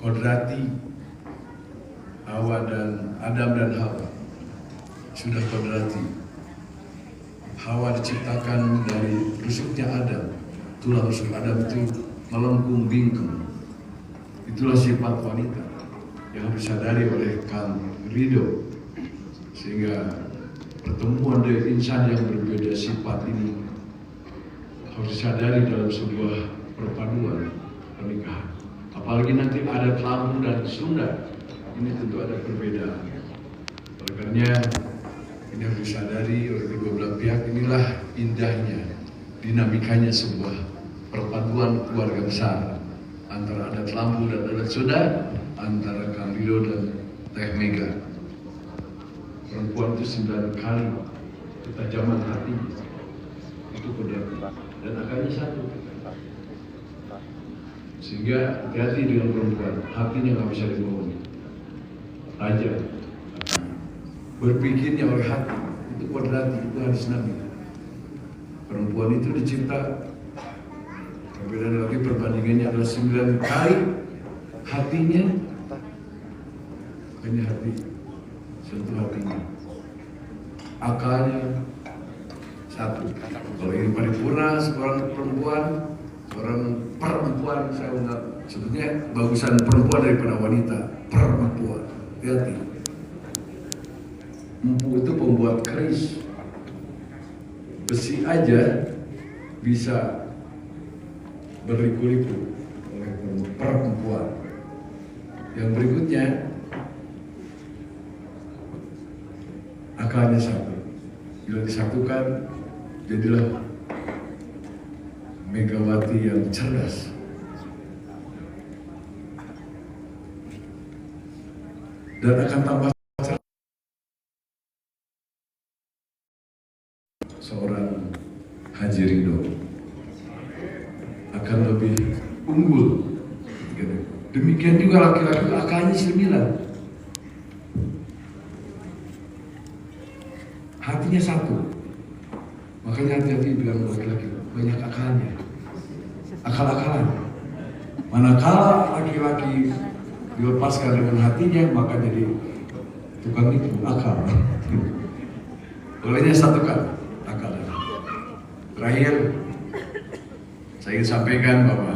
kodrati Hawa dan Adam dan Hawa. Sudah kodrati. Hawa diciptakan dari rusuknya Adam. Itulah rusuk Adam itu melengkung bingkung. Itulah sifat wanita yang harus disadari oleh Kang Ridho, sehingga pertemuan dengan insan yang berbeda sifat ini harus disadari dalam sebuah perpaduan pernikahan. Apalagi nanti adat Lampung dan Sunda, ini tentu ada perbedaan. Oleh karenanya ini harus disadari oleh kedua belah pihak. Inilah indahnya, dinamikanya sebuah perpaduan keluarga besar antara adat Lampung dan adat Sunda, antara Kang Ridho dan Teh Mega. Perempuan itu 9 kali ketajaman hati, itu kodrat, dan akalnya 1. Sehingga hati-hati dengan perempuan, hatinya nggak bisa dibohongi. Raja, berpikirnya oleh hati, itu kodrati, itu hadis Nabi. Perempuan itu dicipta, berbeda lagi perbandingannya adalah 9 kali hatinya, hanya hati, sentuh hatinya. Akalnya 1. Kalau ini paripurna, seorang perempuan, saya menganggap sebetulnya bagusan perempuan daripada wanita. Perempuan, hati. Empu itu pembuat keris. Besi aja bisa berliku-liku oleh perempuan. Yang berikutnya, akalnya 1. Bila disatukan, jadilah Megawati yang cerdas. Dan akan tambah cerdas seorang Haji Ridho akan lebih unggul. Demikian juga laki-laki akalnya 9. Hatinya 1. Makanya hati-hati bilang laki-laki, banyak akalnya, akal-akalan. Manakala laki-laki dilepaskan dengan hatinya, maka jadi tukang itu, akal. Olehnya satukan akal. Terakhir, saya ingin sampaikan bahwa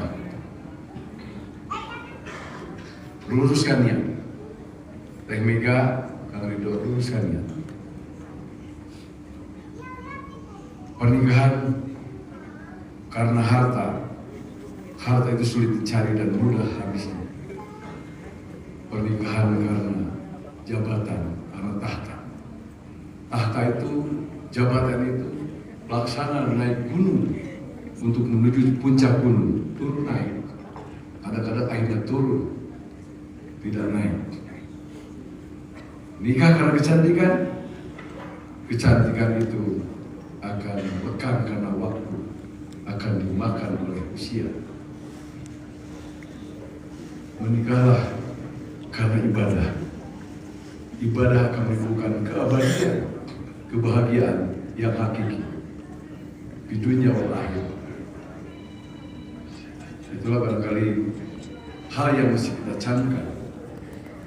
luruskan niat. Teh Mega, Kang Ridho, luruskan niat. Pernikahan karena harta itu sulit dicari dan mudah habisnya. Pernikahan karena jabatan, karena tahta itu, jabatan itu laksana naik gunung untuk menuju puncak gunung, turun naik. Kadang-kadang akhirnya turun, tidak naik. Nikah karena kecantikan itu akan lekang karena waktu, akan dimakan oleh usia. Menikahlah karena ibadah akan menimbulkan kebahagiaan yang hakiki di dunia wal akhirah. Itulah barangkali hal yang mesti kita camkan,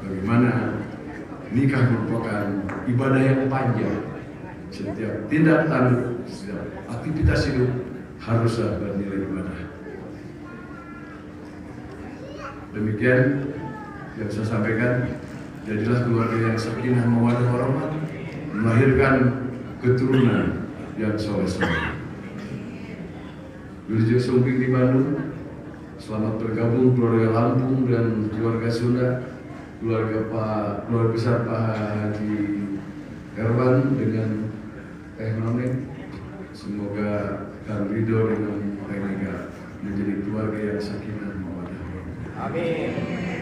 bagaimana nikah merupakan ibadah yang panjang. Setiap tindak tanduk, setiap aktivitas hidup haruslah bernilai ibadah. Demikian yang saya sampaikan. Jadilah keluarga yang sakinah mawaddah warahmah, melahirkan keturunan yang soleh-soleh. Wilujeng Sumping di Bandung, selamat bergabung keluarga Lampung dan keluarga Sunda, keluarga besar Pak Haji Herwan dengan Teh Noneng. Semoga Kang Ridho dengan Teh Mega menjadi keluarga yang sakinah mawaddah warahmah. Amin.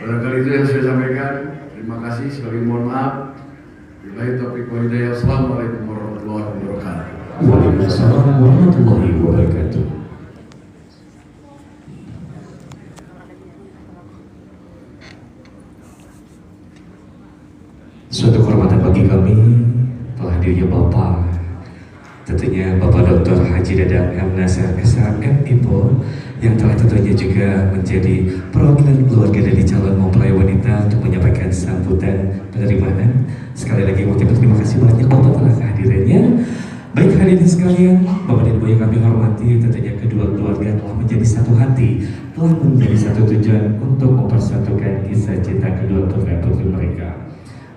Barangkali itu yang saya sampaikan. Terima kasih. Sekali mohon maaf. Billahi taufiq wal hidayah. Assalamualaikum warahmatullahi wabarakatuh. Waalaikumsalam warahmatullahi wabarakatuh. Suatu kehormatan bagi kami telah hadirnya Bapak, tentunya Bapak Dr. Haji Dadang M. Nasir SHM Ipo yang telah tentunya juga menjadi perwakilan keluarga dari calon mempelai wanita untuk menyampaikan sambutan penerimaan. Sekali lagi mengucapkan terima kasih banyak Bapak atas kehadirannya. Baik hadirin sekalian, Bapak dan Ibu yang kami hormati, tentunya kedua keluarga telah menjadi satu hati, telah menjadi satu tujuan untuk mempersatukan kisah cinta kedua putra putri mereka.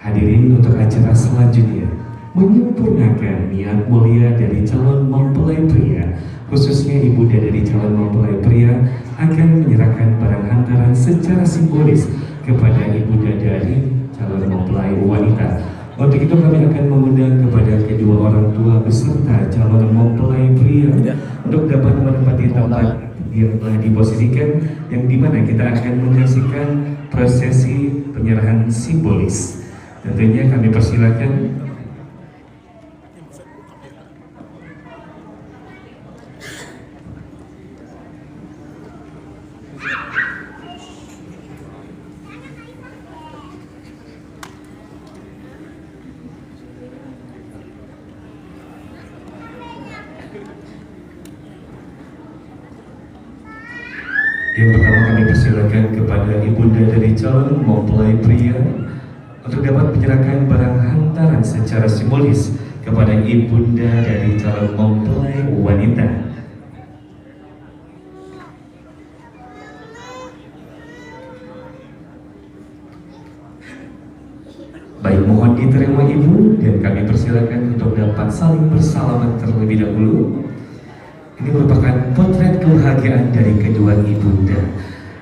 Hadirin, untuk acara selanjutnya menyempurnakan niat mulia dari calon mempelai pria, khususnya ibunda dari calon mempelai pria akan menyerahkan barang hantaran secara simbolis kepada ibunda dari calon mempelai wanita. Untuk itu kami akan mengundang kepada kedua orang tua beserta calon mempelai pria untuk dapat menempati tempat yang telah diposisikan, yang dimana kita akan menyaksikan prosesi penyerahan simbolis. Tentunya kami persilakan yang pertama kami persilakan kepada ibunda dari calon mempelai pria untuk dapat menyerahkan barang hantaran secara simbolis kepada ibunda dari calon mempelai wanita. Baik, mohon diterima ibu dan kami persilakan untuk dapat saling bersalaman terlebih dahulu. Ini merupakan potret kebahagiaan dari kedua ibunda.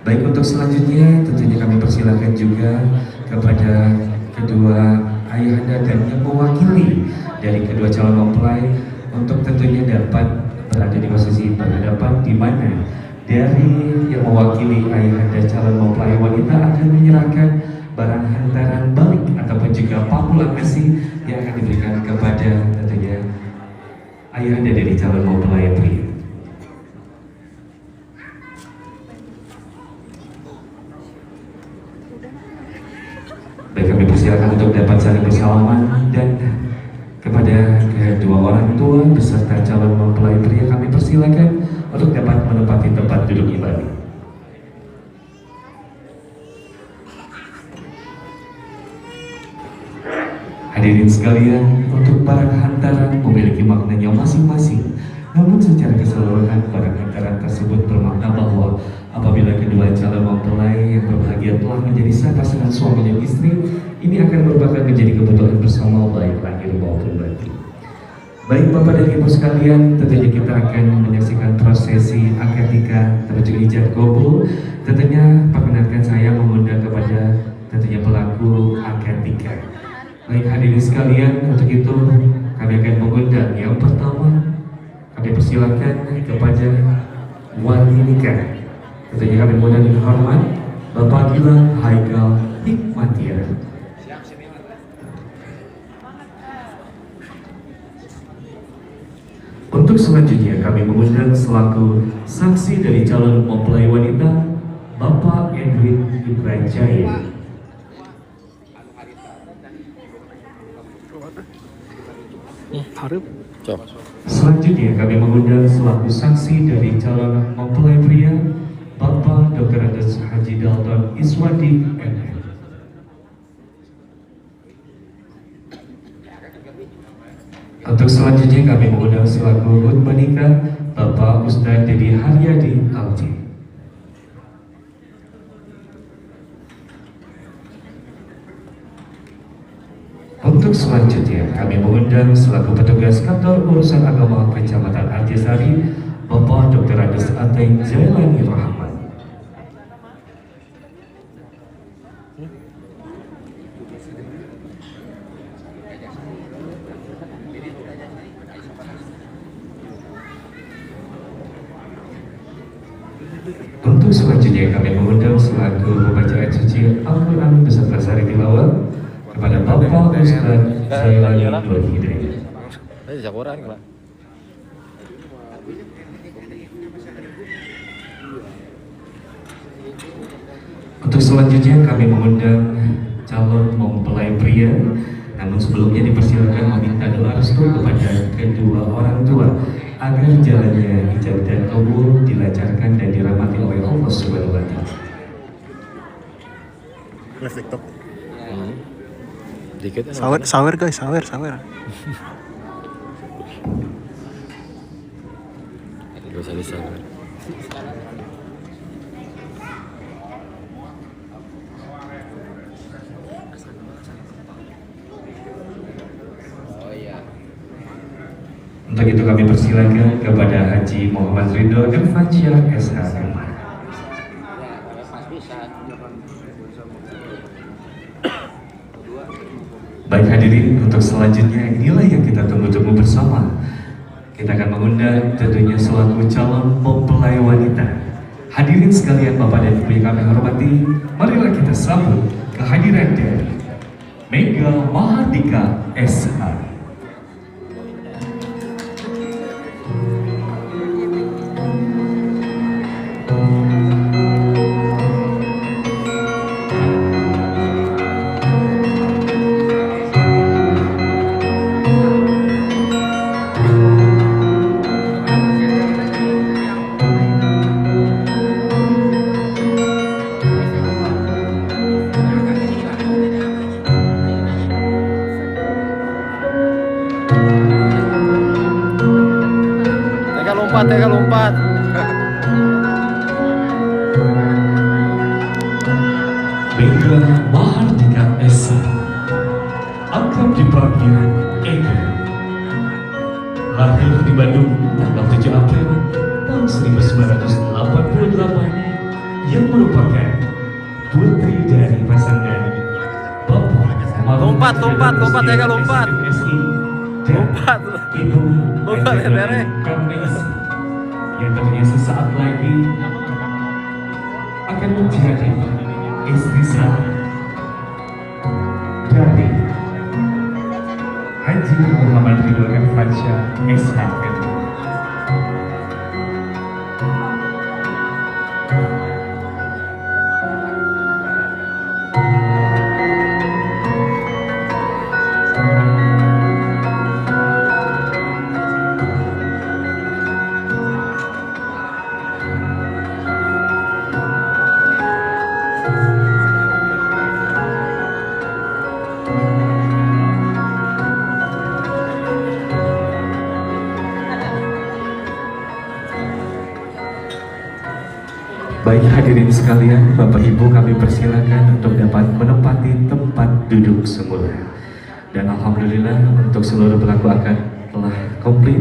Baik, untuk selanjutnya tentunya kami persilakan juga kepada kedua ayahanda dan yang mewakili dari kedua calon mempelai untuk tentunya dapat berada di posisi berhadapan, di mana dari yang mewakili ayahanda calon mempelai wanita akan menyerahkan barang hantaran balik ataupun juga pakulan besi yang akan diberikan kepada tentunya ayahanda dari calon mempelai pria. Baik, kami persilakan untuk dapat saling bersalaman, dan kepada kedua orang tua beserta calon mempelai pria kami persilakan untuk dapat menempati tempat duduk ibadah. Hadirin sekalian, untuk barang hantaran memiliki maknanya masing-masing. Namun secara keseluruhan barang hantaran tersebut bermakna bahwa apabila kedua calon mempelai yang berbahagia telah menjadi satu pasangan suami dan istri, ini akan merupakan menjadi kebutuhan bersama baik lahir maupun batin. Baik Bapak dan Ibu sekalian, tentunya kita akan menyaksikan prosesi akad nikah termasuk ijab kabul. Tentunya perkenankan saya mengundang kepada tentunya pelaku akad nikah. Baik hadirin sekalian, untuk itu kami akan mengundang yang pertama. Kami persilakan kepada wali nikah. Tentunya kami mengundang dengan hormat Bapak Gilang Haikal Hikmatia. Untuk selanjutnya kami mengundang selaku saksi dari calon mempelai wanita Bapak Edwin Ibrahim Jaya. Selanjutnya kami mengundang selaku saksi dari calon mempelai pria Bapak Dr. Andes Haji Dalton Iswadi MM. Untuk selanjutnya kami mengundang selaku khutbah nikah Bapak Ustadz Dedi Haryadi Alti. Untuk selanjutnya kami mengundang selaku petugas kantor urusan agama Kecamatan Artisari Bapak Dr. Andes Ateng Jailani Rahman. Untuk selanjutnya kami mengundang selaku pembacaan suci Al-Quran beserta sari tilawah kepada Bapak Ustadz Jailani Nur Hidayat. Untuk selanjutnya kami mengundang calon mempelai pria. Namun sebelumnya dipersilakan meminta doa restu kepada kedua orang tua. agar jalannya ijab dan kabul dilancarkan dan dirahmati oleh Allah Subhanahu wa Ta'ala. Live TikTok. Dikit. Sawer guys, sawer. Gak usah disawer. Untuk itu kami persilakan kepada Haji Muhammad Ridho dan Fajar SH. Baik hadirin, untuk selanjutnya inilah yang kita tunggu-tunggu bersama. Kita akan mengundang tentunya selaku calon mempelai wanita. Hadirin sekalian, Bapak dan Ibu yang kami hormati, marilah kita sambut kehadiran dari Mega Mahardika SH. Tega lompat. Mega Mahardika SH, akrab dipanggil Ega, lahir di Bandung tanggal 7 April tahun 1988, yang merupakan putri dari pasangan Bapak Lompat, Ega lompat. Lompat. Ibu Lompat, Bere. Yang tentunya sesaat lagi akan menjadi istri sah dari Haji Muhammad Ridho Fajar SH. Baik hadirin sekalian, Bapak Ibu kami persilakan untuk dapat menempati tempat duduk semula. Dan Alhamdulillah untuk seluruh pelaku akad telah komplit.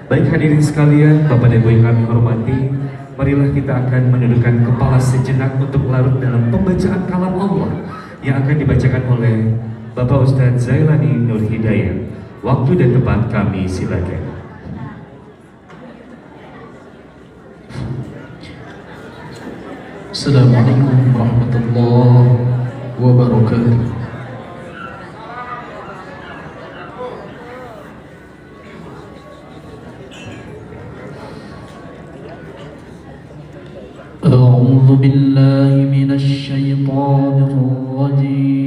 Baik hadirin sekalian, Bapak dan Ibu yang kami hormati, marilah kita akan menundukkan kepala sejenak untuk larut dalam pembacaan kalam Allah yang akan dibacakan oleh Bapak Ustadz Zailani Nur Hidayat. Waktu dan tempat kami silakan. Assalamualaikum warahmatullahi wabarakatuh. A'udzu billahi minasy syaithanir rajim.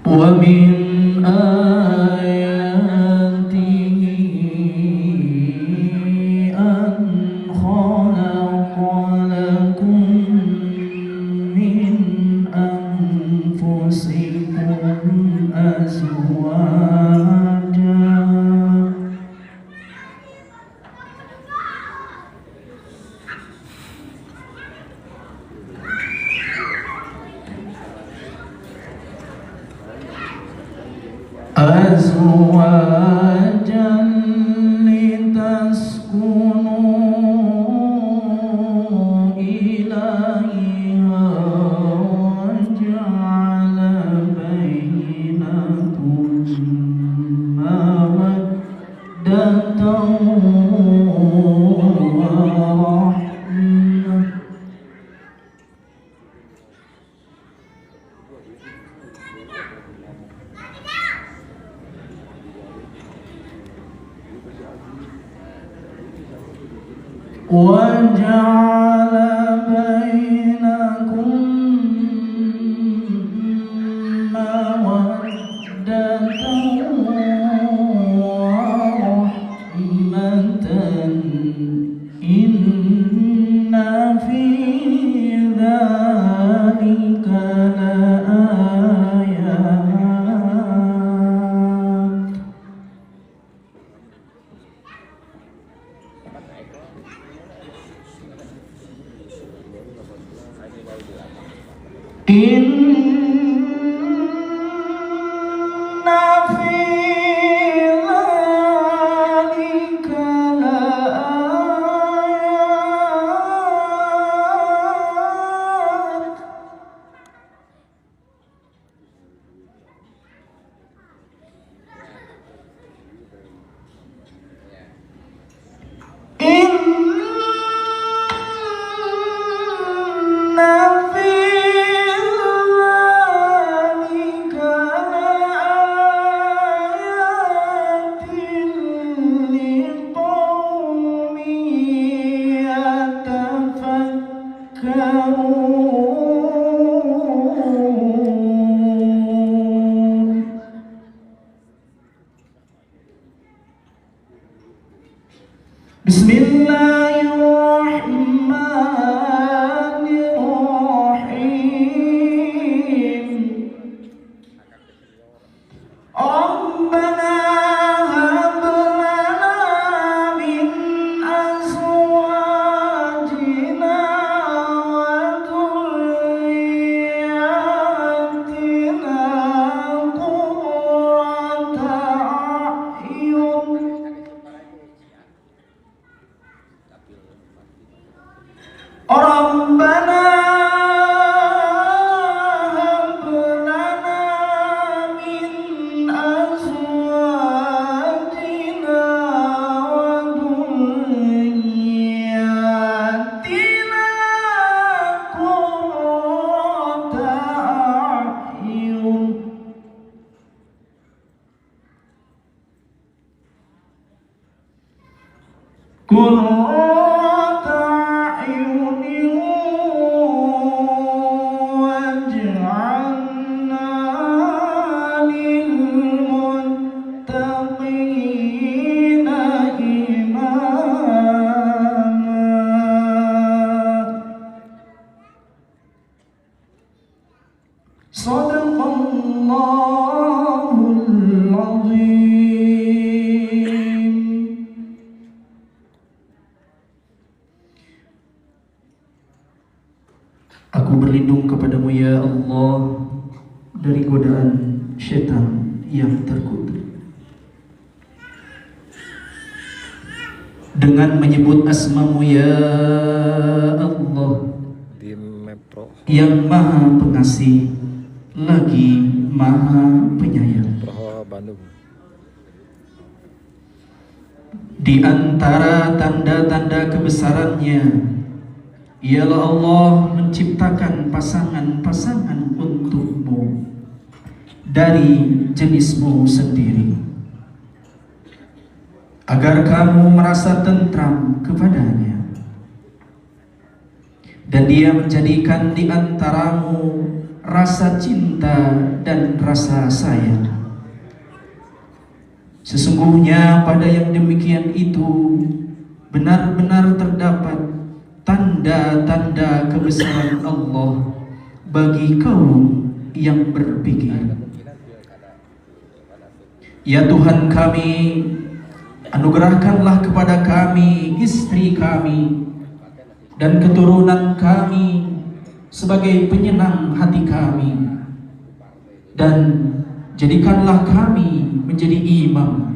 ومن آياته أن خلق لكم من أنفسكم أزواجا أزواجا لتسكنوا إليها وجعل بينكم مودة وجعل بينكم مودة ورحمة إن في ذلك لآيات Bismillahirrahmanirrahim. Rabbana hab lana min azwajina wa dhurriyyatina qurrata a'yun. Rabbana hab lana min azwajina wa dhurriyyatina qurrata a'yun. Qurrata a'yunin waj'alna lil muttaqina imama. Shadaqallahul azim. Aku berlindung kepadamu ya Allah dari godaan syaitan yang terkutuk. Dengan menyebut asmamu ya Allah di Mepro yang maha pengasih lagi maha penyayang. Pro Bandung. Di antara tanda-tanda kebesarannya ialah Allah menciptakan pasangan-pasangan untukmu dari jenismu sendiri, agar kamu merasa tentram kepadanya, dan dia menjadikan di antaramu rasa cinta dan rasa sayang. Sesungguhnya pada yang demikian itu benar-benar terdapat tanda-tanda kebesaran Allah bagi kaum yang berpikir. Ya Tuhan kami, anugerahkanlah kepada kami istri kami dan keturunan kami sebagai penyenang hati kami, dan jadikanlah kami menjadi imam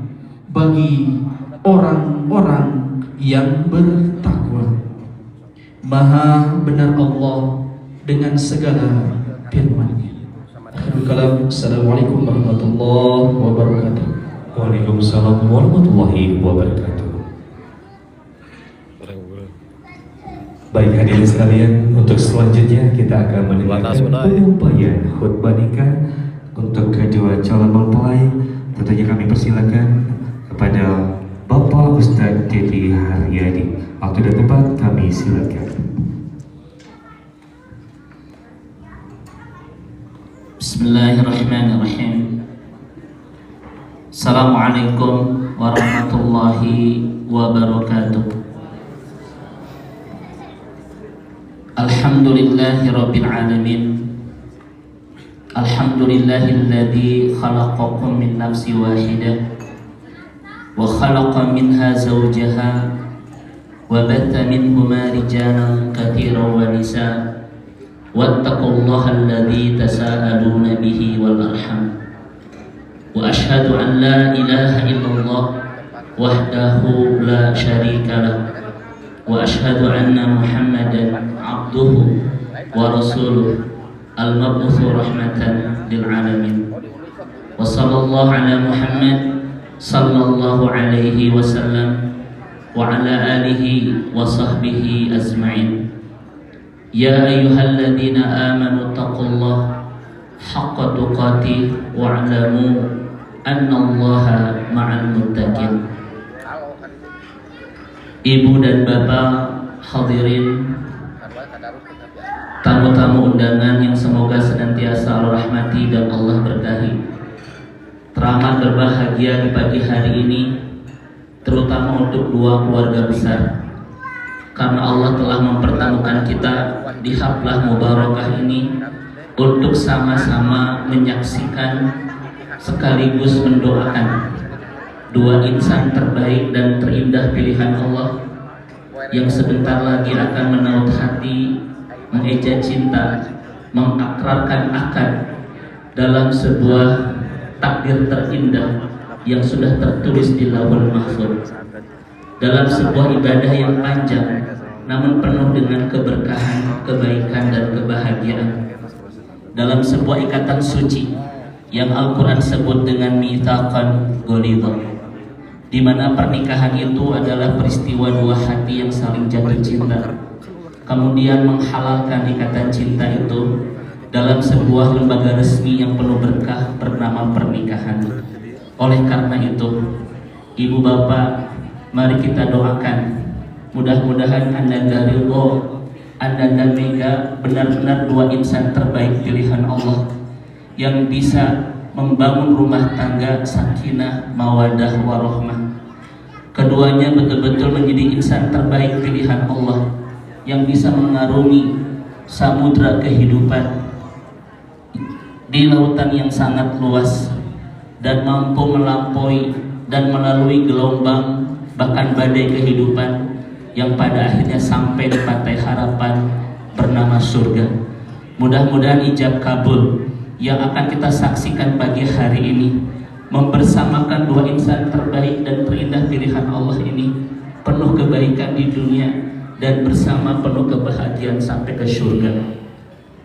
bagi orang-orang yang bertakwa. Maha benar Allah dengan segala firman-Nya. Akhirul kalam. Assalamualaikum warahmatullahi wabarakatuh. Waalaikumsalam warahmatullahi wabarakatuh. Baik hadirin sekalian, untuk selanjutnya kita akan mendengarkan penyampaian khutbah nikah untuk kedua calon mempelai. Tentunya kami persilakan kepada Bapak Ustadz Dedi Haryadi. Waktu dan tempat kami silakan. Bismillahirrahmanirrahim. Assalamualaikum warahmatullahi wabarakatuh. Alhamdulillahi rabbil alamin. Alhamdulillahilladzi khalaqakum min nafsin wahidah wa khalaqa minha zawjaha wa batha minhuma rijalan katsiran wa nisaa wattaqullaha alladzi tasaaluna bihi wal arham. Wa asyhadu an la ilaha illallah wahdahu la syarika lah wa asyhadu anna Muhammadan abduhu wa rasuluh al-mab'utsu rahmatan lil alamin. Wa sallallahu ala Muhammad sallallahu alaihi wasallam wa ala alihi wa sahbihi azma'in. Ya ayyuhalladzina amanu taqullaha haqqa tuqatih wa'lamu annallaha ma'al muttaqin. Ibu dan bapak hadirin, tamu-tamu undangan yang semoga senantiasa Allah rahmati dan Allah berkahi, teramat berbahagia di pagi hari ini, terutama untuk dua keluarga besar, karena Allah telah mempertemukan kita di haflah mubarakah ini untuk sama-sama menyaksikan sekaligus mendoakan dua insan terbaik dan terindah pilihan Allah yang sebentar lagi akan menaut hati, mengeja cinta, mengakrarkan akad dalam sebuah takdir terindah yang sudah tertulis di Lauhul Mahfuz, dalam sebuah ibadah yang panjang namun penuh dengan keberkahan, kebaikan dan kebahagiaan, dalam sebuah ikatan suci yang Al-Quran sebut dengan mitsaqan ghalidha, di mana pernikahan itu adalah peristiwa dua hati yang saling jatuh cinta, kemudian menghalalkan ikatan cinta itu dalam sebuah lembaga resmi yang penuh berkah bernama pernikahan. Oleh karena itu, ibu bapak, mari kita doakan mudah-mudahan Anda dan Ridho, Anda dan Mega benar-benar dua insan terbaik pilihan Allah yang bisa membangun rumah tangga sakinah, mawadah, warahmah. Keduanya betul-betul menjadi insan terbaik pilihan Allah yang bisa mengarungi samudra kehidupan di lautan yang sangat luas dan mampu melampaui dan melalui gelombang bahkan badai kehidupan yang pada akhirnya sampai di pantai harapan bernama surga. Mudah-mudahan ijab kabul yang akan kita saksikan pagi hari ini membersamakan dua insan terbaik dan terindah pilihan Allah ini penuh kebaikan di dunia dan bersama penuh kebahagiaan sampai ke surga.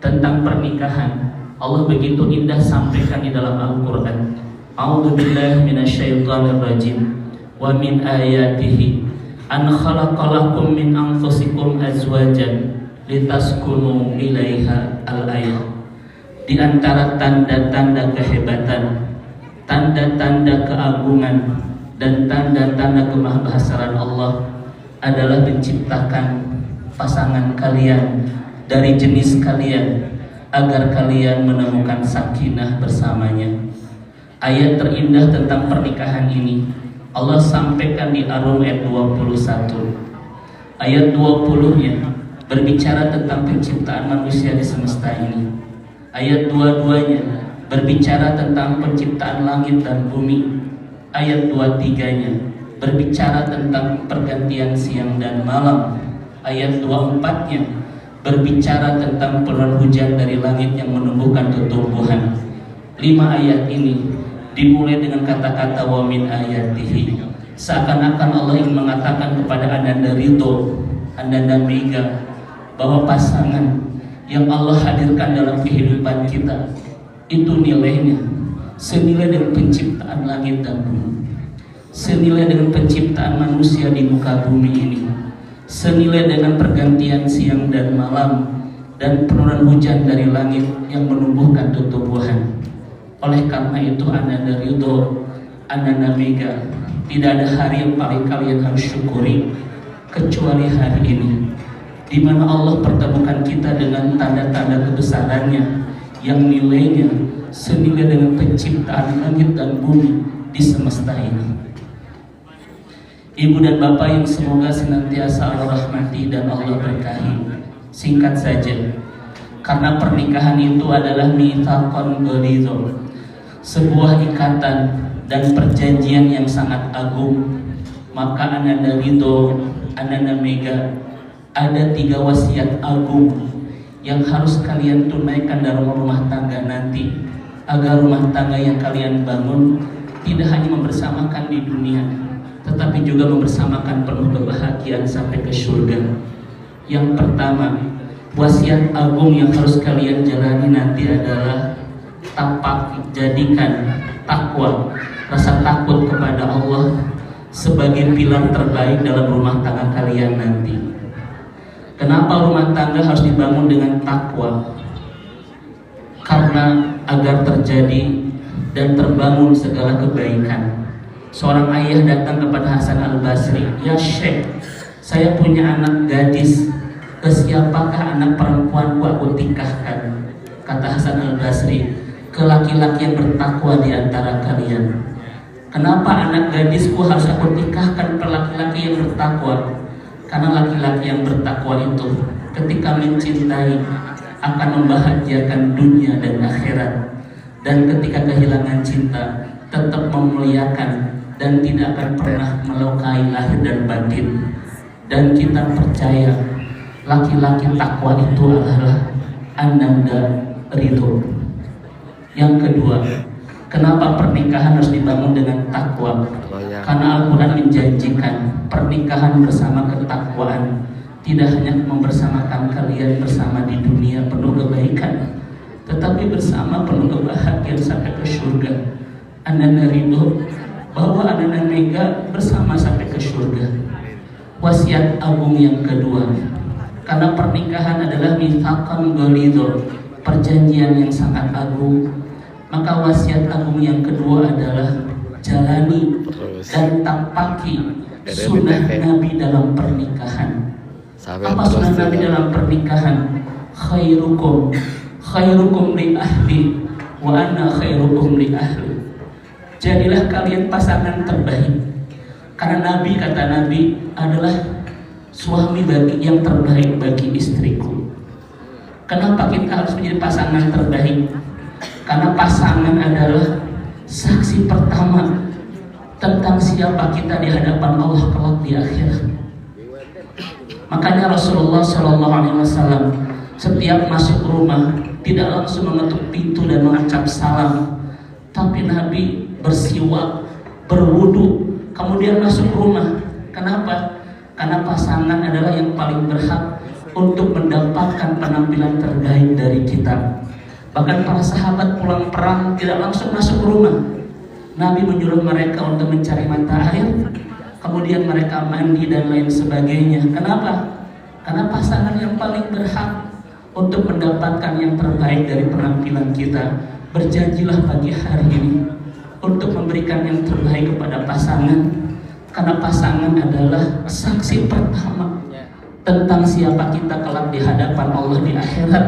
Tentang pernikahan, Allah begitu indah sampaikan di dalam Al-Quran. A'udzubillahi minasyaitonir rajim. Wa min ayatihi an khalaqalakum min anfusikum azwajan litaskunu ilaiha al-ayah. Di antara tanda-tanda kehebatan, tanda-tanda keagungan dan tanda-tanda kemahabesaraan Allah adalah menciptakan pasangan kalian dari jenis kalian agar kalian menemukan sakinah bersamanya. Ayat terindah tentang pernikahan ini Allah sampaikan di Ar-Rum ayat 21. Ayat 20-nya berbicara tentang penciptaan manusia di semesta ini. Ayat 22-nya berbicara tentang penciptaan langit dan bumi. Ayat 23-nya berbicara tentang pergantian siang dan malam. Ayat 24-nya berbicara tentang turun hujan dari langit yang menumbuhkan tumbuhan. 5 ayat ini dimulai dengan kata-kata wa min ayatihi. Seakan-akan Allah ingin mengatakan kepada Ananda Ridho, Ananda Mega, bahwa pasangan yang Allah hadirkan dalam kehidupan kita itu nilainya senilai dengan penciptaan langit dan bumi, senilai dengan penciptaan manusia di muka bumi ini, senilai dengan pergantian siang dan malam dan penurunan hujan dari langit yang menumbuhkan tumbuhan. Oleh karena itu Ananda Ridho, Ananda Mega, tidak ada hari yang paling kalian harus syukuri kecuali hari ini, di mana Allah pertemukan kita dengan tanda-tanda kebesarannya yang nilainya senilai dengan penciptaan langit dan bumi di semesta ini. Ibu dan bapak yang semoga senantiasa Allah rahmati dan Allah berkahi, singkat saja, karena pernikahan itu adalah mitsaqan ghalidha, sebuah ikatan dan perjanjian yang sangat agung, maka ananda ridho, ananda mega, ada 3 wasiat agung yang harus kalian tunaikan dalam rumah tangga nanti, agar rumah tangga yang kalian bangun tidak hanya membersamakan di dunia, tetapi juga membersamakan penuh kebahagiaan sampai ke surga. Yang pertama, wasiat agung yang harus kalian jalani nanti adalah jadikan takwa, rasa takut kepada Allah sebagai pilar terbaik dalam rumah tangga kalian nanti. Kenapa rumah tangga harus dibangun dengan takwa? Karena agar terjadi dan terbangun segala kebaikan. Seorang ayah datang kepada Hasan Al-Basri, "Ya Syekh, saya punya anak gadis, ke siapakah anak perempuanku aku nikahkan?" Kata Hasan Al-Basri, "Ke laki-laki yang bertakwa di antara kalian." Kenapa anak gadisku harus aku nikahkan ke laki-laki yang bertakwa? Karena laki-laki yang bertakwa itu ketika mencintai akan membahagiakan dunia dan akhirat, dan ketika kehilangan cinta tetap memuliakan dan tidak akan pernah melukai lahir dan batin. Dan kita percaya laki-laki takwa itu adalah ananda ridho. Yang kedua, kenapa pernikahan harus dibangun dengan takwa? Karena Al-Quran menjanjikan pernikahan bersama ketakwaan tidak hanya membersamakan kalian bersama di dunia penuh kebaikan, tetapi bersama penuh kebahagiaan sampai ke surga. Ananda ridho, bahwa ananda mega bersama sampai ke surga. Wasiat agung yang kedua, karena pernikahan adalah mitsaqan ghalidha, perjanjian yang sangat agung, maka wasiat agung yang kedua adalah jalani dan tampaki sunnah Nabi dalam pernikahan. Apa sunnah Nabi dalam pernikahan? Khairukum li ahli wa ana khairukum li ahli. Jadilah kalian pasangan terbaik, karena Nabi, kata Nabi, adalah suami yang terbaik bagi istriku. Kenapa kita harus menjadi pasangan terbaik? Karena pasangan adalah saksi pertama tentang siapa kita di hadapan Allah kelak di akhirat. Makanya Rasulullah SAW setiap masuk rumah tidak langsung mengetuk pintu dan mengucap salam, tapi Nabi bersiwak, berwudu, kemudian masuk rumah. Kenapa? Karena pasangan adalah yang paling berhak untuk mendapatkan penampilan terbaik dari kita. Bahkan para sahabat pulang perang tidak langsung masuk rumah. Nabi menyuruh mereka untuk mencari mata air, kemudian mereka mandi dan lain sebagainya. Kenapa? Karena pasangan yang paling berhak untuk mendapatkan yang terbaik dari penampilan kita. Berjanjilah pagi hari ini untuk memberikan yang terbaik kepada pasangan, karena pasangan adalah saksi pertama tentang siapa kita kelak di hadapan Allah di akhirat,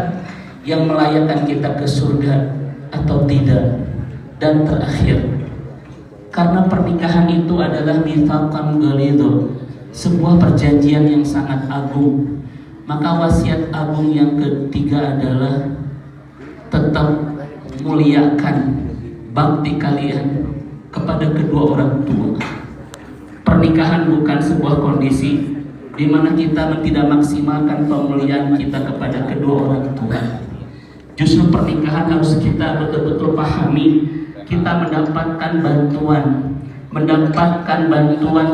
yang melayakkan kita ke surga atau tidak. Dan terakhir, karena pernikahan itu adalah mitsaqan ghalidha, sebuah perjanjian yang sangat agung, maka wasiat agung yang ketiga adalah tetap muliakan bakti kalian kepada kedua orang tua. Pernikahan bukan sebuah kondisi di mana kita tidak maksimalkan pemuliaan kita kepada kedua orang tua. Justru pernikahan harus kita betul-betul pahami. Kita mendapatkan bantuan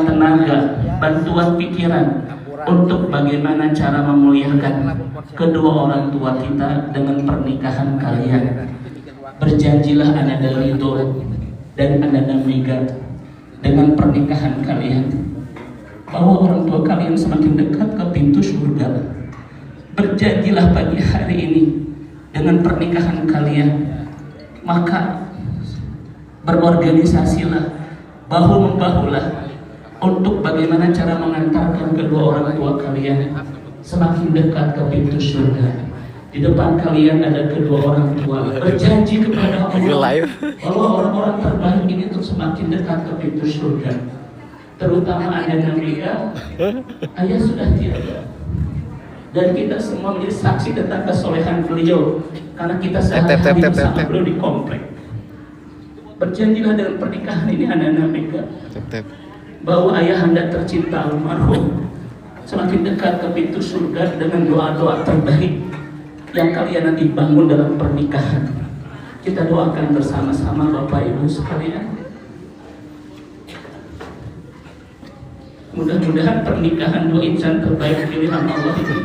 tenaga, bantuan pikiran untuk bagaimana cara memuliakan kedua orang tua kita dengan pernikahan kalian. Berjanjilah ananda ridho dan ananda mega dengan pernikahan kalian, bahwa orang tua kalian semakin dekat ke pintu surga. Berjanjilah pagi hari ini dengan pernikahan kalian, maka berorganisasilah, bahu-membahulah untuk bagaimana cara mengantarkan kedua orang tua kalian semakin dekat ke pintu surga. Di depan kalian ada kedua orang tua, berjanji kepada Allah bahwa orang-orang terbaik ini untuk semakin dekat ke pintu surga. Terutama ayah Nabila, ayah sudah tiada. Dan kita semua menjadi saksi tentang kesolehan beliau, karena kita sehari-hari bersama beliau di komplek. Berjanjilah dengan pernikahan ini anak Nabila, bahwa ayah anda tercinta almarhum semakin dekat ke pintu surga dengan doa-doa terbaik yang kalian nanti bangun dalam pernikahan. Kita doakan bersama-sama Bapak Ibu sekalian. Mudah-mudahan pernikahan dua insan terbaik pilihan Allah itu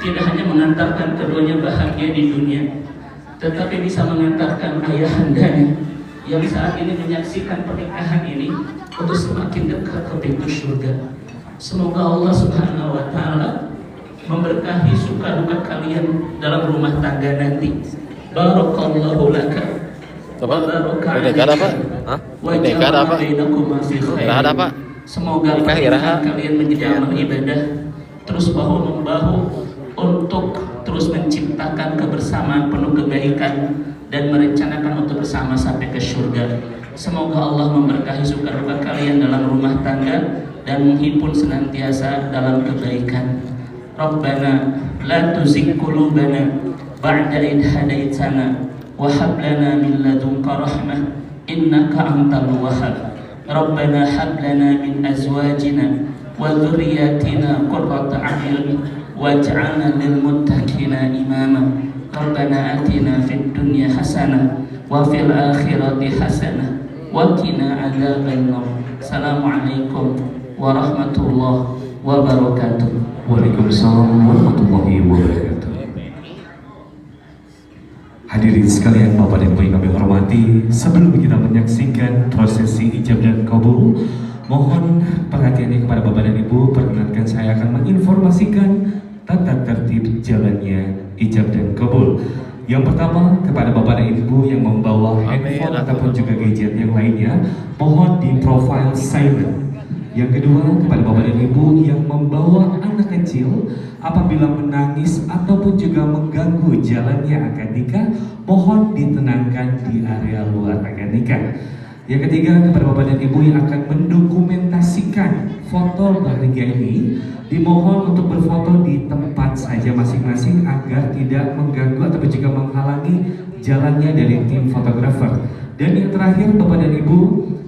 tidak hanya mengantarkan keduanya bahagia di dunia, tetapi bisa mengantarkan ayahandanya yang saat ini menyaksikan pernikahan ini untuk semakin dekat ke pintu surga. Semoga Allah Subhanahu wa Ta'ala memberkahi suka duka kalian dalam rumah tangga nanti. Barakallahu laka. Negara apa? Hah? Negara apa? Ada apa? Semoga pernikahan kalian menjadi amal ibadah, terus bahu membahu untuk terus menciptakan kebersamaan penuh kebaikan dan merencanakan untuk bersama sampai ke surga. Semoga Allah memberkahi suka duka kalian dalam rumah tangga dan menghimpun senantiasa dalam kebaikan. Rabbana la tuzigh qulubana ba'da idh hadaitana wa hab lana min ladunka rahmah innaka antal wahhab. Rabbana hab lana min azwajina wa dhurriyyatina qurrata a'yun waj'alna lil muttaqina imama. Rabbana atina fid dunya hasanah wa fil akhirati hasanah wa qina adzabannar. Assalamualaikum warahmatullahi wabarakatuh. Waalaikumsalam warahmatullahi wabarakatuh. Hadirin sekalian, Bapak dan Ibu yang kami hormati, sebelum kita menyaksikan prosesi ijab dan kabul, mohon perhatiannya kepada Bapak dan Ibu. Perkenankan saya akan menginformasikan tata tertib jalannya ijab dan kabul. Yang pertama, kepada Bapak dan Ibu yang membawa handphone ataupun juga gadget yang lainnya, mohon di profile silent. Yang kedua, kepada Bapak dan Ibu yang membawa anak kecil, apabila menangis ataupun juga mengganggu jalannya akad nikah, mohon ditenangkan di area luar akad nikah. Yang ketiga, kepada Bapak dan Ibu yang akan mendokumentasikan foto bahagia ini, dimohon untuk berfoto di tempat saja masing-masing agar tidak mengganggu ataupun juga menghalangi jalannya dari tim fotografer. Dan yang terakhir, Bapak dan Ibu,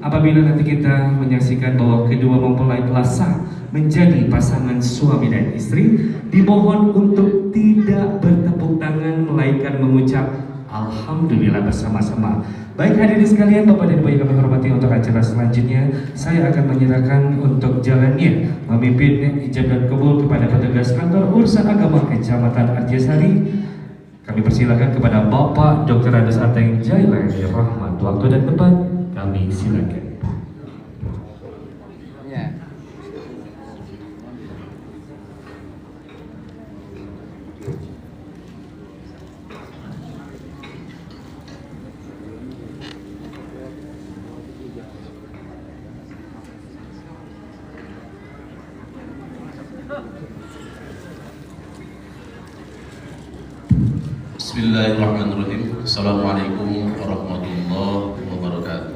apabila nanti kita menyaksikan bahwa kedua mempelai telah sah menjadi pasangan suami dan istri, dimohon untuk tidak bertepuk tangan melainkan mengucap alhamdulillah bersama-sama. Baik hadirin sekalian, Bapak dan Ibu yang kami hormati, untuk acara selanjutnya saya akan menyerahkan untuk jalannya memimpin ijab dan kabul kepada petugas kantor urusan agama Kecamatan Arjasari. Kami persilakan kepada Bapak Dr. Andes Ateng Jailani Rahmat. Waktu dan tempat kami silakan. Bismillahirrahmanirrahim. Assalamualaikum warahmatullahi wabarakatuh.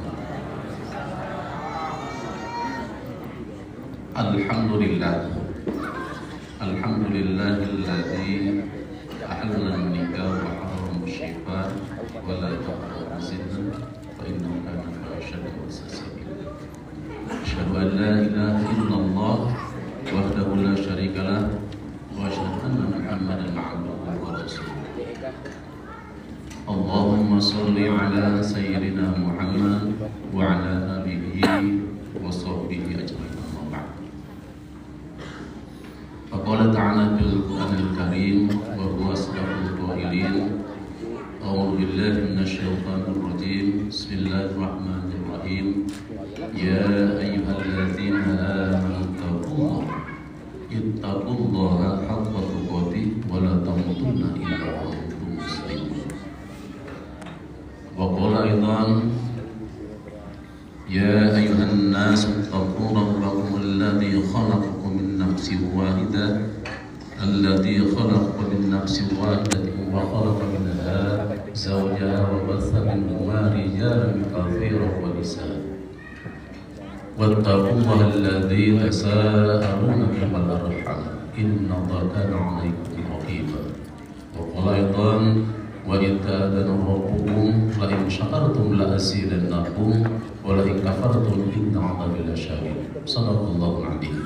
Alhamdulillah. Alhamdulillahilladzi ahalla an-nikah wa harrama asy-syifa wa la tu'zina fa innahu kana fahishatan wa sa'a. Asyhadu an la ilaha illallah wahdahu la syarika lah wa asyhadu anna Muhammadan abduhu wa rasuluh. Allahumma salli ala sayyidina Muhammad wa ala alihi wa sahbihi ajma'in. Faqala ta'ala fil Qur'anil Karim wa huwa asdaqul qailin. A'udzu billahi minasy syaithanir rajim. Bismillahirrahmanirrahim. Ya ayyuhalladzina amanu ittaqullaha haqqa tuqatih wa la tamutunna illa wa antum muslimun. Wa qala aidan ya ayyuhan nas ittaqu rabbakum الذي خلق من نفس واحدة وخلق منها زوجها وبث منهما رجالا كثيرا ونساء واتقوا الله الذي تساءلون به والأرحام إن الله كان عليكم رقيبا وقال أيضا وإذ تأذن ربكم لئن شكرتم لأزيدنكم ولئن كفرتم إن عذابي لشديد صدق الله العظيم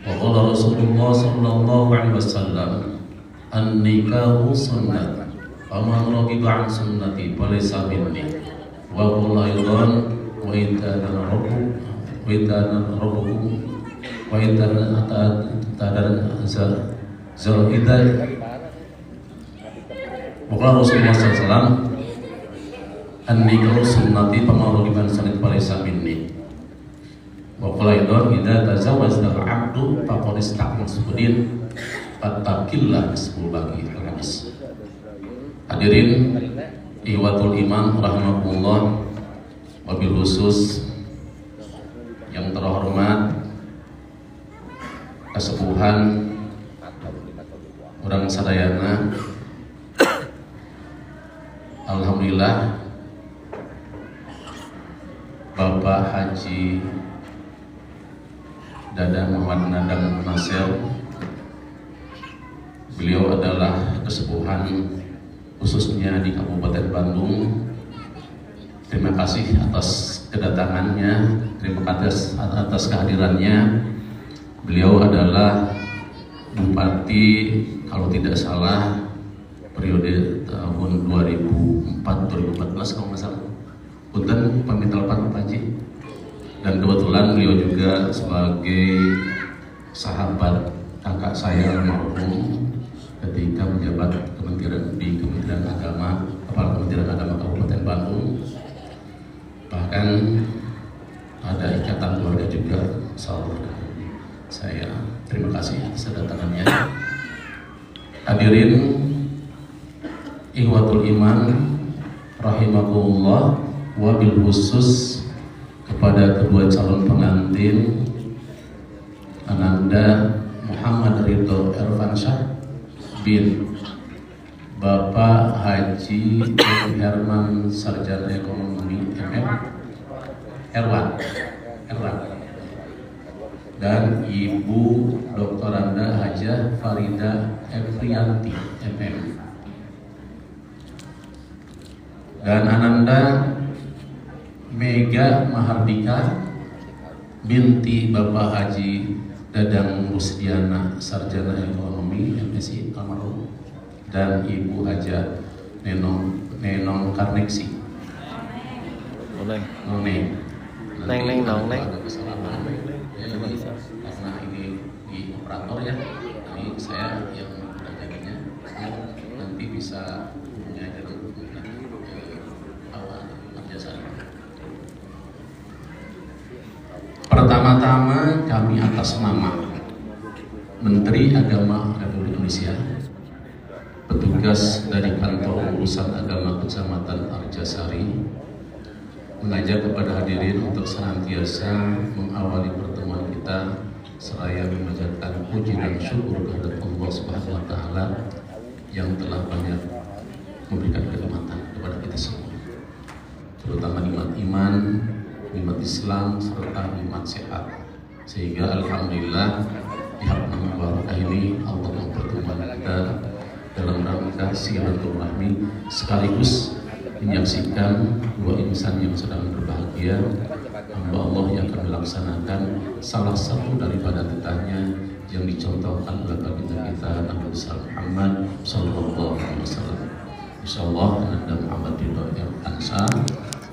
وقال رسول الله صلى الله عليه وسلم النكاح سنة فمن رغب عن سنتي فليس مني وقال أيضا وإذ تأذن ربكم وإذ تأذن زائدة وقال رسول الله صلى الله عليه وسلم النكاح سنتي فمن رغب عن سنتي فليس مني وقال أيضا إذا تزوج العبد فقد استقبل sudin fattaqillah bismul baqi hadis. Hadirin ihwatul iman rahimakumullah, wabil khusus yang terhormat kesepuhan urang sadayana, alhamdulillah Bapak Haji Dadang Muhammad Nadang Nasel, beliau adalah kesepuhan khususnya di Kabupaten Bandung. Terima kasih atas kedatangannya, terima kasih atas kehadirannya. Beliau adalah Bupati kalau tidak salah periode tahun 2004-2014 kalau nggak salah. Punten pamit telepon Pak Haji. Dan kebetulan beliau juga sebagai sahabat kakak saya almarhum ketika menjabat Kementerian Agama, Kepala Kementerian Agama Kabupaten Bandung. Bahkan ada ikatan keluarga juga. Saya terima kasih atas kedatangannya. Hadirin ihwatul iman rahimakumullah, wabil khusus kepada kedua calon pengantin Ananda Muhammad Ridho Irfansyah bin Bapak Haji Herman Sarjana Ekonomi MM Erwan dan Ibu Dr. Anda Hajah Farida Efrianti MM dan Ananda Mega Mahardika binti Bapak Haji Dadang Rusdiana Sarjana Ekonomi MSI almarhum dan Ibu Haja Nenong Karneksi Neng karena ini di operator ya, ini saya yang jadinya nanti bisa punya jalur kerjasama. Pertama-tama kami atas nama Menteri Agama Republik Indonesia, petugas dari Kantor Urusan Agama Kecamatan Arjasari, mengajak kepada hadirin untuk senantiasa mengawali pertemuan kita seraya memanjatkan puji dan syukur kepada Allah Subhanahu wa taala yang telah banyak memberikan kenikmatan kepada kita semua, terutama nikmat iman, nikmat Islam serta nikmat sehat, sehingga alhamdulillah di Hakna Mubarakah ini Allah mempertemukan kita dalam rangka silaturahmi sekaligus menyaksikan dua insan yang sedang berbahagia, hamba Allah yang akan melaksanakan salah satu daripada titahnya yang dicontohkan oleh baginda kita Nabi Muhammad Sallallahu Alaihi Wasallam. Insyaallah Ananda Muhammad Ridho Irfansyah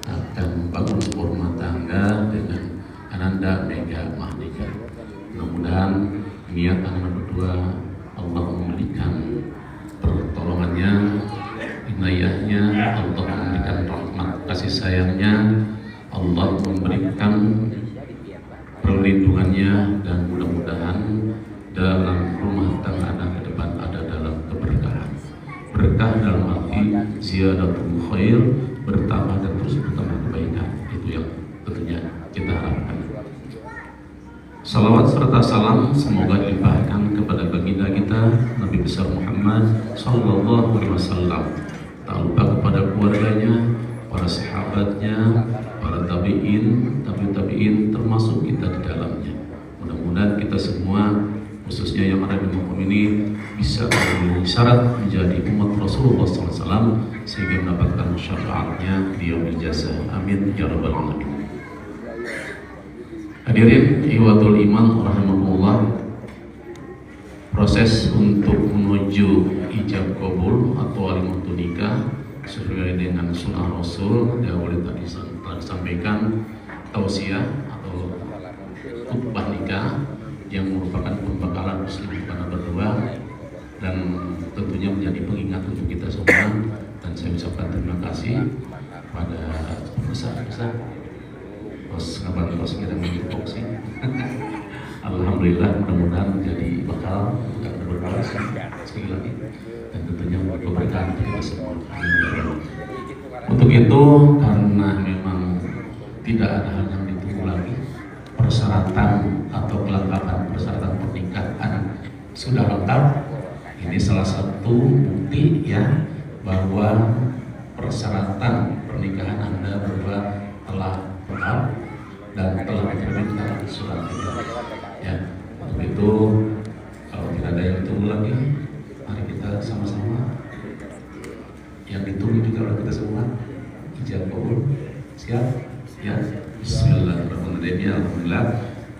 akan membangun rumah tangga dengan Ananda Mega Mahardika. Mudah-mudahan niat anak berdua Allah memberikan pertolongannya, inayahnya, Allah memberikan rahmat kasih sayangnya, Allah memberikan perlindungannya, dan mudah-mudahan dalam rumah tangga Anda ke depan ada dalam keberkahan. Berkah dalam arti ziyadatul khair, bertambah dan terus bertambah kebaikan. Itu yang tentunya kita harapkan. Salawat serta salam semoga dilimpahkan kepada baginda kita kita Nabi besar Muhammad Sallallahu Alaihi Wasallam. Tak lupa kepada keluarganya, para sahabatnya, para tabiin termasuk kita di dalamnya. Mudah-mudahan kita semua, khususnya yang ada di makom ini, bisa memenuhi syarat menjadi umat Rasulullah SAW sehingga mendapatkan syafaatnya di yaumil jazaa. Amin ya rabbal alamin. Hadirin ihwatul iman rahimakumullah, proses untuk menuju ijab kabul atau alimatun nikah sesuai dengan sunnah Rasul yang tadi disampaikan, tausiah atau khutbah nikah yang merupakan pembekalan muslim kepada berdua dan tentunya menjadi pengingat untuk kita semua. Dan saya ucapkan terima kasih pada pemirsa kabar-kabar kita mengikuti sih. Alhamdulillah, mudah-mudahan menjadi bakal dan berbalas sekali lagi dan tentunya keberkahan untuk kita semua. Untuk itu, karena memang tidak ada hal yang ditunggu lagi, persyaratan atau kelengkapan persyaratan pernikahan sudah lengkap. Ini salah satu bukti ya bahwa persyaratan pernikahan Anda berdua telah lengkap dan telah diterbitkan surat nikah. Ya, untuk itu kalau tidak ada yang ditunggu lagi, mari kita sama-sama yang ditunggu juga oleh kita semua, ijab kabul. Siap? Ya. Bismillahirrahmanirrahim. Alhamdulillah,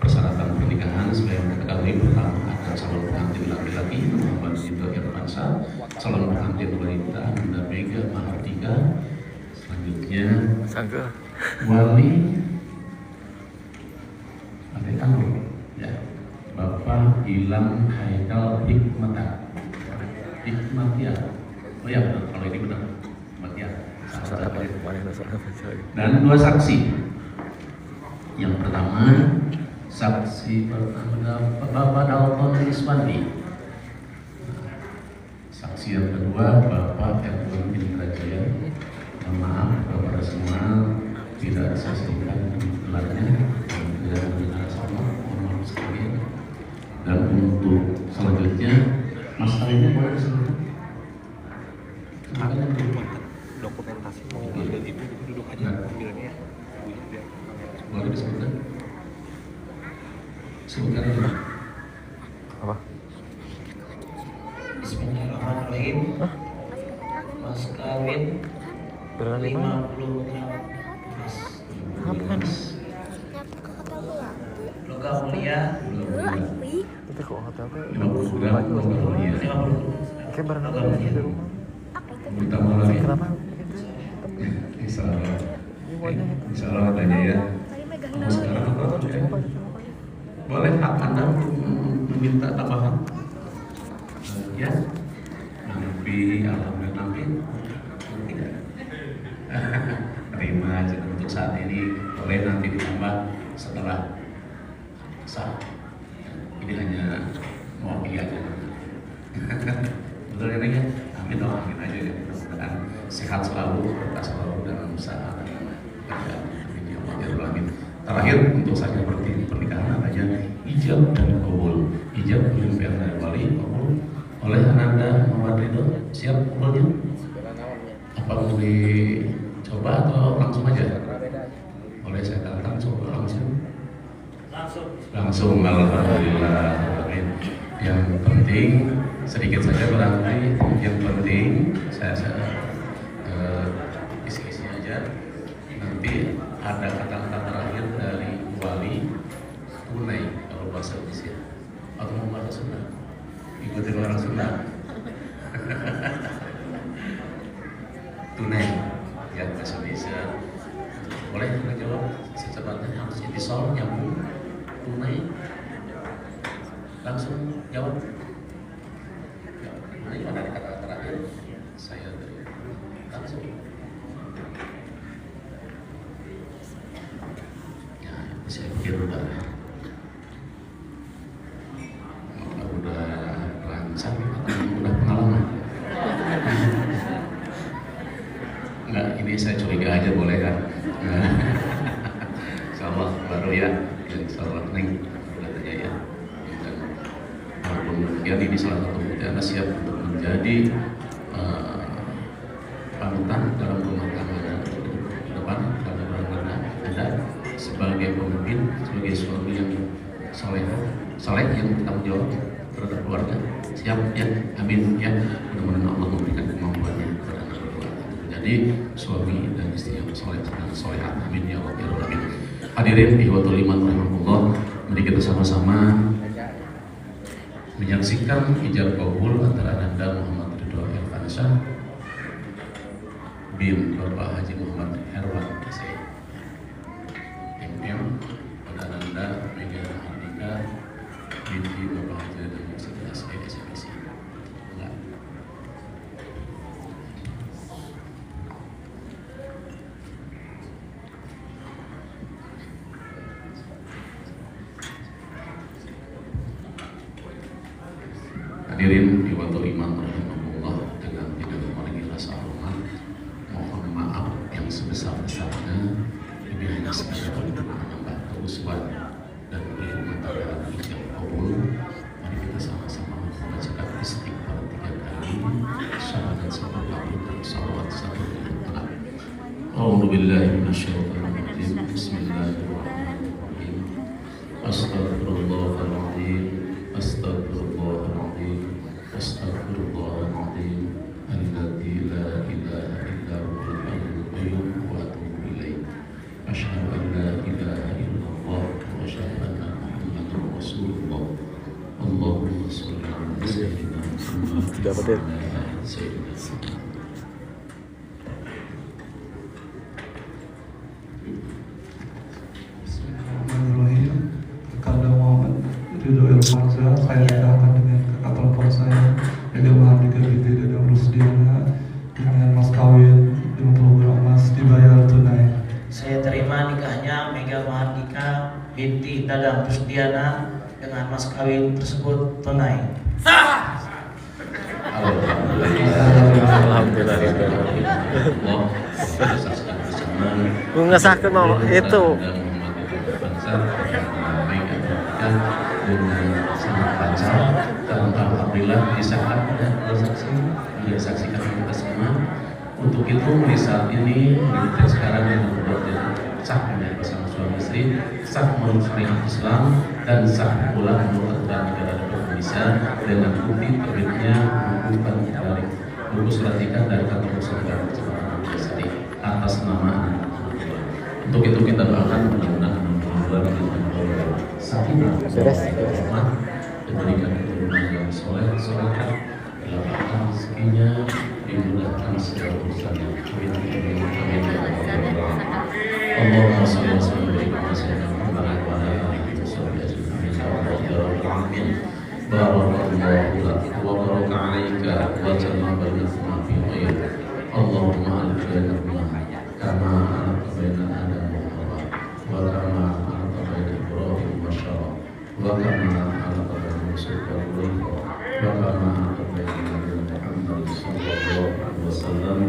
persyaratan pernikahan supaya kita ketahui, pertama ada calon pengantin laki-laki Muhammad Ridho Irfansyah, calon pengantin wanita Anda Mega Mahardika. Selanjutnya wali ya, Bapak Ilham Haikal Hikmatia. Oh ya benar, kalau ini benar Hikmatia. Dan dua saksi. Yang pertama, saksi pertama Bapak Dalton Iswandi. Saksi yang kedua Bapak Edwin bin Rajaya. Mohon maaf kepada semua tidak saya sebutkan gelarnya dan tidak mendengar sama, mohon maaf sekali. Dan untuk selanjutnya Mas Kalinnya boleh disebutkan? Makanya Dokumentasi mau itu duduk aja panggilannya. boleh disebutkan? Sebutkan aja. Apa? Bismillahirrahmanirrahim. Mas kawin 50 gram emas. Logam mulia Itu kok hotel teh 50 gram logam mulia. 50 kayak barang logam mulia. Ditambah lagi. kenapa? Insyaallah tanya ya. Sekarang apa? Boleh hak Anda untuk meminta tambahan? Ya. Nanti alhamdulillah nanti. Tidak. Terima aja untuk saat ini, boleh nanti ditambah setelah sah. Ini hanya mewakili aja. Betul ya Neng ya? Amin doa amin aja ya. Mudah-mudahan sehat selalu, berkah selalu dalam usaha dan kerja. Amin. Terakhir untuk saja pernikahan adanya ijab dan kabul. Ijab mimpi Anda wali, kabul oleh Ananda Muhammad Ridho. Siap kabulnya? Apa mau dicoba atau langsung aja? Boleh saya katakan coba langsung? Langsung, alhamdulillah. Yang penting sedikit saja berarti. Yang penting saya isi-isi aja. Nanti ada kata-kata terakhir dari wali tunai kalau bahasa Indonesia atau mau bahasa Sunda, ikutin orang Sunda. Tunai ya bahasa Indonesia. Boleh kita jawab secepatnya, harus intisal nyambung. Tunai langsung jawab. Tunai ada kata terakhir saya dari langsung. Saya pikir udah lancar atau udah pengalaman. Enggak, ini saya curiga aja boleh kan? Insyaallah baru ya, insyaallah Neng udah aja ya. Dan walaupun demikian ini salah satu Anda siap untuk menjadi panutan dalam rumah tangga Anda ke depan, dalam rumah tangga Anda sebagai pemimpin, sebagai suami yang soleh yang bertanggung jawab terhadap keluarga. Siap ya, amin ya. Mudah-mudahan Allah memberikan kemampuannya kepada anda berdua menjadi suami dan istri yang soleh dan solehat. Amin ya Allah ya Rabbal alamin. Hadirin ihwatul iman rahimahullah, mari kita sama-sama menyaksikan ijab kabul antara Ananda Muhammad Ridho Irfansyah bin Bapak Haji Muhammad Herwan MM pada Ananda Mega Hardika binti Bapak Haji dan Sekretaris SPC. Hadirin ihwatul iman rahimahullah, dengan tidak mengurangi rasa hormat, mohon maaf yang sebesar-besarnya. Ini hanya sekedar untuk menambah keuswan dan menghormati dalam ijab kabul. Mari kita sama-sama membacakan istighfar 3 kali, syahadat 1 kali, dan salawat 1 kali. A'udzu billahi minasyaitonir rajim. Bismillahirrahmanirrahim. Astagfirullahaladzim. Astagfirullahaladzim. Astagfirullahaladzim. Alladzi la ilaha illa huwal hayyul qayyum wa atubu ilaih. Asyhadu an la ilaha illallah wa asyhadu anna Muhammadar Rasulullah. Allahumma shalli ala sayyidina Muhammad. Dapat ya? Bismillahirrahmanirrahim. Kepada Muhammad Ridho Irfansyah, saya nikahkan dengan kakak perempuan saya, Mega Mahardika binti Dadang Rusdiana, dengan mas kawin 50 gram emas dibayar tunai. Saya terima nikahnya Mega Mahardika binti Dadang Rusdiana dengan mas kawin tersebut tunai. Sah. Alhamdulillah. Mengesahkan itu. Dengan sangat lancar dan alhamdulillah disahkan oleh saksi, dia saksikan kita semua. Untuk itu di saat ini kita sekarang yang berbuat sah bersama suami istri, sah menurut syariat Islam, dan sah pula menurut aturan negara Republik Indonesia dengan bukti terbitnya bukan dari buku surat nikah dari kantor pusat negara Kecamatan Sari atas nama. Untuk itu kita doakan mudah-mudahan sakinah, rahmat, diberikan keturunan yang soleh, soleha, dilapangkan rezekinya, dimudahkan segala urusannya. Allahumma shalli wa sallim ala sayyidina Muhammad wa ala alihi wa sahbihi ajma'in. Barakallahu lak wa baraka 'alaika wa jama'a bainakuma fi khair. Allahumma alif bainakuma kama alafta baina Adam wa Hawa wa kama alafta baina Ibrahim wa Syara wa kama alafta baina Musa wa Ibrahim wa kama alafta baina Nabi Muhammad sallallahu alaihi wasallam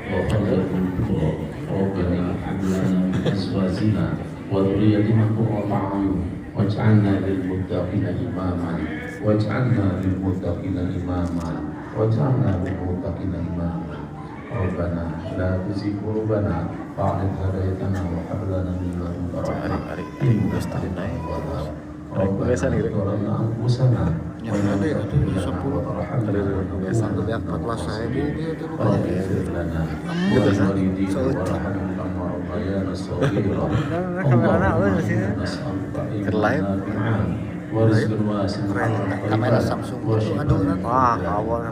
wa qaddatul kubra. Rabbana hab lana min azwajina wa dhurriyyatina qurrata a'yun waj'alna lil muttaqina imaman waj'alna lil muttaqina imaman waj'alna lil muttaqina imaman. Rabbana la tuzigh qulubana ba'da idh hadaytana wa hab lana min ladunka rahmah innaka antal wahhab. Rabbana zalamna anfusana wa in lam taghfir lana wa tarhamna lanakunanna minal khasirin. Rabbana ighfir lana wa liwalidayna warhamhum kama rabbayana shaghira. Allahumma nas'aluka ilman nafi'an wa rizqan wasi'an wa shifaan. Wah, kawan.